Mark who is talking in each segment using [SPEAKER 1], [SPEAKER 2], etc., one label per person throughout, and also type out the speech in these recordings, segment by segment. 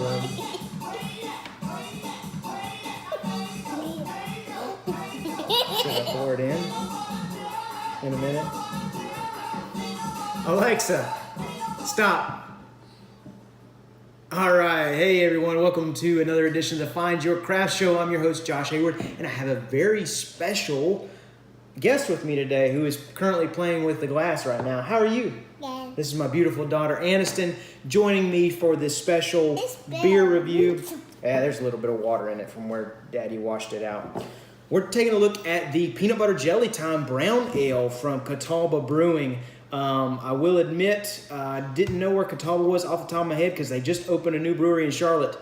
[SPEAKER 1] love. Should I pour it in a minute? Alexa, stop. All right, hey everyone, welcome to another edition of the Find Your Craft Show. I'm your host, Josh Hayward, and I have a very special guest with me today who is currently playing with the glass right now. How are you?
[SPEAKER 2] Yeah.
[SPEAKER 1] This is my beautiful daughter, Anniston, joining me for this special beer review. Yeah, there's a little bit of water in it from where Daddy washed it out. We're taking a look at the Peanut Butter Jelly Time Brown Ale from Catawba Brewing. I will admit, I didn't know where Catawba was off the top of my head because they just opened a new brewery in Charlotte.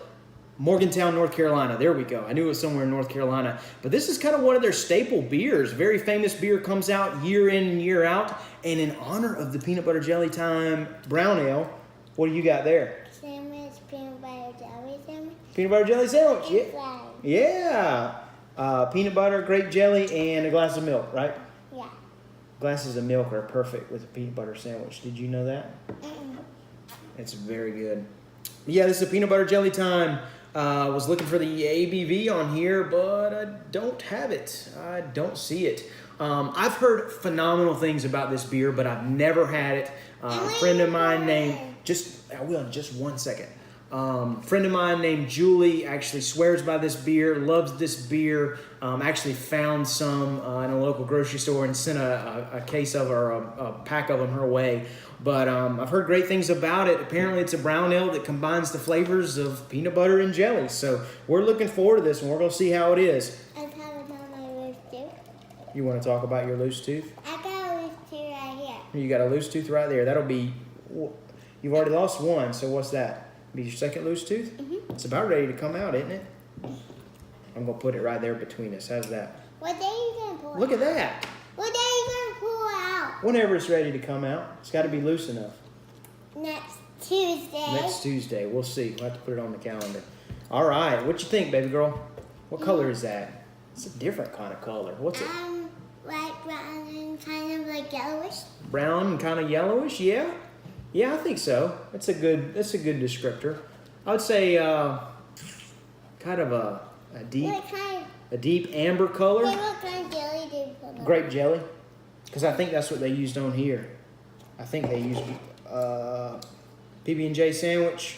[SPEAKER 1] Morgantown, North Carolina. There we go. I knew it was somewhere in North Carolina. But this is kind of one of their staple beers. Very famous beer, comes out year in and year out. And in honor of the Peanut Butter Jelly Time Brown Ale, what do you got there?
[SPEAKER 2] Sandwich, peanut butter jelly sandwich.
[SPEAKER 1] Peanut Butter Jelly Sandwich.
[SPEAKER 2] And
[SPEAKER 1] Yeah. Peanut butter, grape jelly, and a glass of milk, right?
[SPEAKER 2] Yeah.
[SPEAKER 1] Glasses of milk are perfect with a peanut butter sandwich. Did you know that?
[SPEAKER 2] Mm-mm.
[SPEAKER 1] It's very good. Yeah, this is a Peanut Butter Jelly Time. I was looking for the ABV on here, but I don't have it. I don't see it. I've heard phenomenal things about this beer, but I've never had it. A friend of mine named, I will in just 1 second. Friend of mine named Julie actually swears by this beer, loves this beer, actually found some in a local grocery store and sent a case of or a pack of them her way. But I've heard great things about it. Apparently it's a brown ale that combines the flavors of peanut butter and jelly. So we're looking forward to this and we're going to see how it is.
[SPEAKER 2] I have it on my loose tooth.
[SPEAKER 1] You want to talk about your loose tooth?
[SPEAKER 2] I got a loose tooth right here.
[SPEAKER 1] You got a loose tooth right there. That'll be, you've already lost one, so what's that? Be your second loose tooth?
[SPEAKER 2] Mm-hmm.
[SPEAKER 1] It's about ready to come out, isn't it? I'm going to put it right there between us. How's that?
[SPEAKER 2] What day are you going to pull
[SPEAKER 1] Look
[SPEAKER 2] out?
[SPEAKER 1] at that.
[SPEAKER 2] What day are you going to pull out?
[SPEAKER 1] Whenever it's ready to come out. It's got to be loose enough.
[SPEAKER 2] Next Tuesday.
[SPEAKER 1] Next Tuesday. We'll see. We'll have to put it on the calendar. All right. What you think, baby girl? What color is that? It's a different kind of color. What's it?
[SPEAKER 2] Like brown and kind of like yellowish.
[SPEAKER 1] Brown and kind of yellowish? Yeah. Yeah, I think so. That's a good descriptor. I would say kind of a deep amber color.
[SPEAKER 2] What kind of jelly do you put on?
[SPEAKER 1] Grape jelly. Because I think that's what they used on here. I think they used PB&J Sandwich.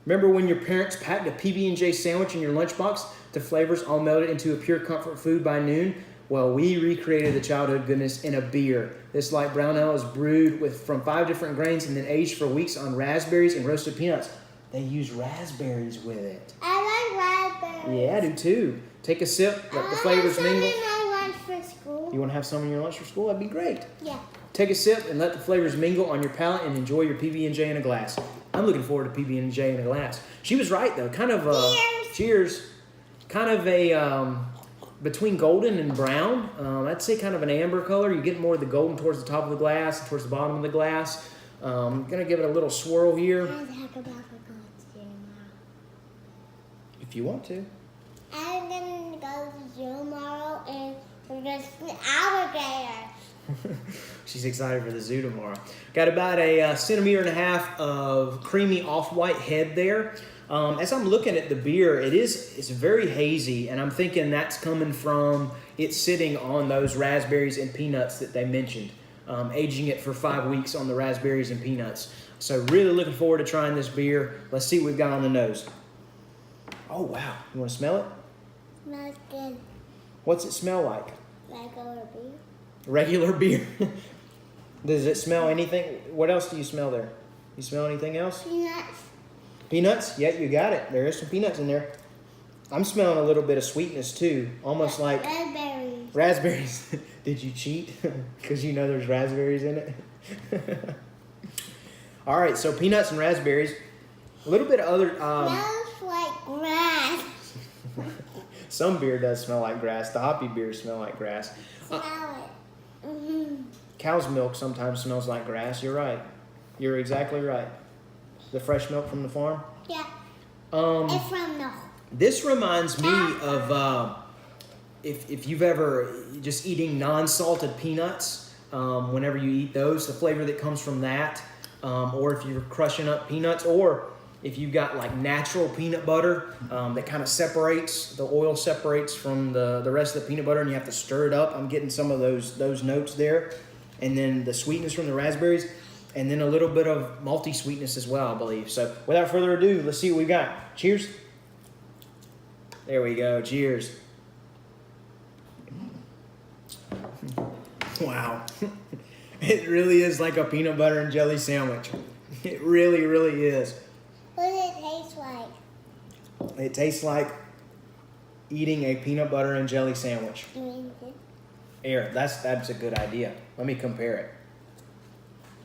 [SPEAKER 1] Remember when your parents packed a PB&J Sandwich in your lunchbox? The flavors all melted into a pure comfort food by noon. Well, we recreated the childhood goodness in a beer. This light brown ale is brewed from 5 different grains and then aged for weeks on raspberries and roasted peanuts. They use raspberries with it.
[SPEAKER 2] I like raspberries.
[SPEAKER 1] Yeah, I do too. Take a sip, let the flavors mingle.
[SPEAKER 2] I want my lunch for school.
[SPEAKER 1] You want to have some in your lunch for school? That'd be great.
[SPEAKER 2] Yeah.
[SPEAKER 1] Take a sip and let the flavors mingle on your palate and enjoy your PB&J in a glass. I'm looking forward to PB&J in a glass. She was right though. Kind of cheers. Kind of a between golden and brown. I'd say kind of an amber color. You get more of the golden towards the top of the glass and towards the bottom of the glass. Gonna give it a little swirl here.
[SPEAKER 2] I'm talking about we're going to do tomorrow.
[SPEAKER 1] If you want to.
[SPEAKER 2] I'm gonna go to the zoo tomorrow and we're gonna see an alligator.
[SPEAKER 1] She's excited for the zoo tomorrow. Got about a centimeter and a half of creamy off-white head there. As I'm looking at the beer, it's very hazy, and I'm thinking that's coming from it sitting on those raspberries and peanuts that they mentioned, aging it for 5 weeks on the raspberries and peanuts. So really looking forward to trying this beer. Let's see what we've got on the nose. Oh, wow. You want to smell it?
[SPEAKER 2] Smells good.
[SPEAKER 1] What's it smell like?
[SPEAKER 2] Regular beer.
[SPEAKER 1] Regular beer. Does it smell anything? What else do you smell there? You smell anything else?
[SPEAKER 2] Peanuts.
[SPEAKER 1] Peanuts? Yeah, you got it. There is some peanuts in there. I'm smelling a little bit of sweetness too. Almost like
[SPEAKER 2] Raspberries.
[SPEAKER 1] raspberries. Did you cheat? Because you know there's raspberries in it? All right, so peanuts and raspberries. A little bit of other...
[SPEAKER 2] Smells like grass.
[SPEAKER 1] Some beer does smell like grass. The hoppy beers smell like grass.
[SPEAKER 2] Smell it. Mm-hmm.
[SPEAKER 1] Cow's milk sometimes smells like grass. You're right. You're exactly right. The fresh milk from the farm?
[SPEAKER 2] Yeah. It's from the...
[SPEAKER 1] This reminds me of if you've ever just eating non-salted peanuts, whenever you eat those, the flavor that comes from that, or if you're crushing up peanuts, or If you've got like natural peanut butter that kind of separates, the oil separates from the rest of the peanut butter and you have to stir it up, I'm getting some of those notes there. And then the sweetness from the raspberries and then a little bit of malty sweetness as well, I believe. So without further ado, let's see what we got. Cheers. There we go. Cheers. Wow. It really is like a peanut butter and jelly sandwich. It really, really is.
[SPEAKER 2] What does it taste like?
[SPEAKER 1] It tastes like eating a peanut butter and jelly sandwich. Here, that's a good idea. Let me compare it.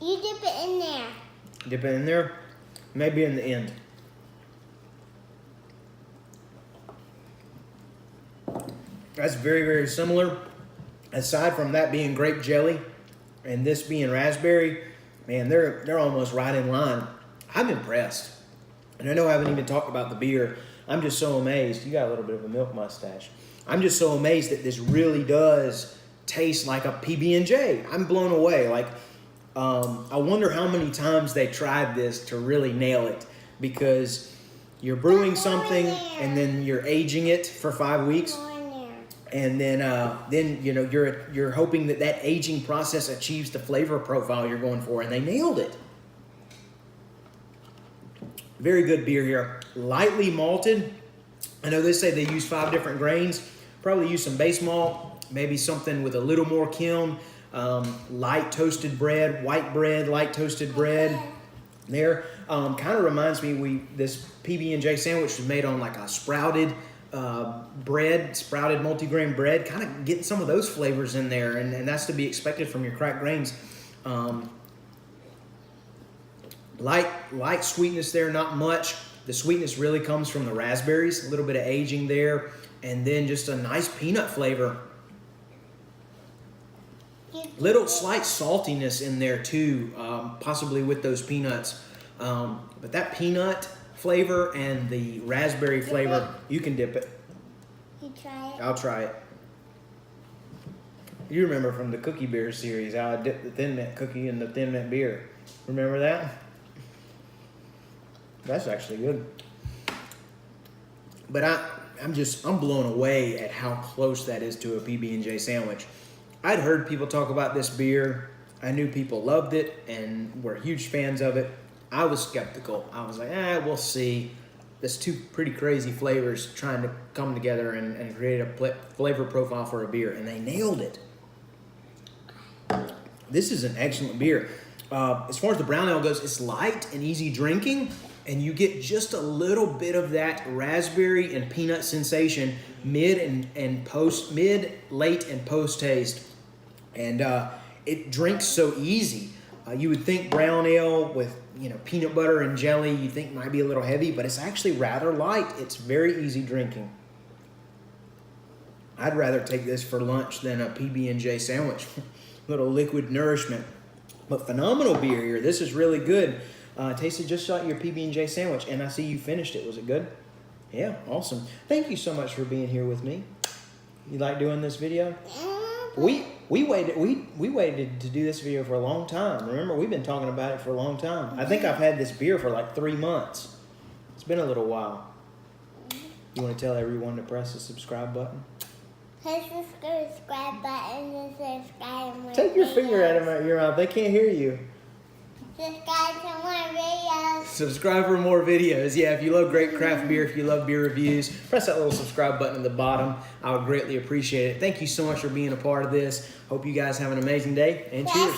[SPEAKER 2] You dip it in there.
[SPEAKER 1] Dip it in there? Maybe in the end. That's very, very similar. Aside from that being grape jelly and this being raspberry, man, they're almost right in line. I'm impressed. And I know I haven't even talked about the beer. I'm just so amazed. You got a little bit of a milk mustache. I'm just so amazed that this really does taste like a PB&J. I'm blown away. Like, I wonder how many times they tried this to really nail it, because you're brewing something and then you're aging it for 5 weeks. And then you know you're hoping that aging process achieves the flavor profile you're going for, and they nailed it. Very good beer here, lightly malted. I know they say they use 5 different grains. Probably use some base malt, maybe something with a little more kiln. Light toasted bread, white bread, light toasted bread. There kind of reminds me this PB&J sandwich was made on like a sprouted bread, sprouted multigrain bread, kind of getting some of those flavors in there, and that's to be expected from your cracked grains. Light sweetness there, not much. The sweetness really comes from the raspberries, a little bit of aging there, and then just a nice peanut flavor. Little slight saltiness in there too, possibly with those peanuts. But that peanut flavor and the raspberry flavor, you can dip it.
[SPEAKER 2] You try it?
[SPEAKER 1] I'll try it. You remember from the cookie beer series how I dipped the Thin Mint cookie in the Thin Mint beer. Remember that? That's actually good. But I'm blown away at how close that is to a PB&J sandwich. I'd heard people talk about this beer. I knew people loved it and were huge fans of it. I was skeptical. I was like, we'll see. There's 2 pretty crazy flavors trying to come together and create a flavor profile for a beer, and they nailed it. This is an excellent beer. As far as the brown ale goes, it's light and easy drinking, and you get just a little bit of that raspberry and peanut sensation mid, late, and post taste. And it drinks so easy. You would think brown ale with peanut butter and jelly, you think might be a little heavy, but it's actually rather light. It's very easy drinking. I'd rather take this for lunch than a PB&J sandwich. Little liquid nourishment. But phenomenal beer here. This is really good. Tasted just like your PB&J sandwich, and I see you finished it. Was it good? Yeah, awesome. Thank you so much for being here with me. You like doing this video? We waited to do this video for a long time. Remember, we've been talking about it for a long time. I think I've had this beer for like 3 months. It's been a little while. You want to tell everyone to press the subscribe button?
[SPEAKER 2] Press the subscribe button and subscribe.
[SPEAKER 1] Take your finger out of your mouth. They can't hear you.
[SPEAKER 2] Subscribe to more videos.
[SPEAKER 1] Subscribe for more videos. Yeah, if you love great craft beer, if you love beer reviews, press that little subscribe button at the bottom. I would greatly appreciate it. Thank you so much for being a part of this. Hope you guys have an amazing day, and cheers.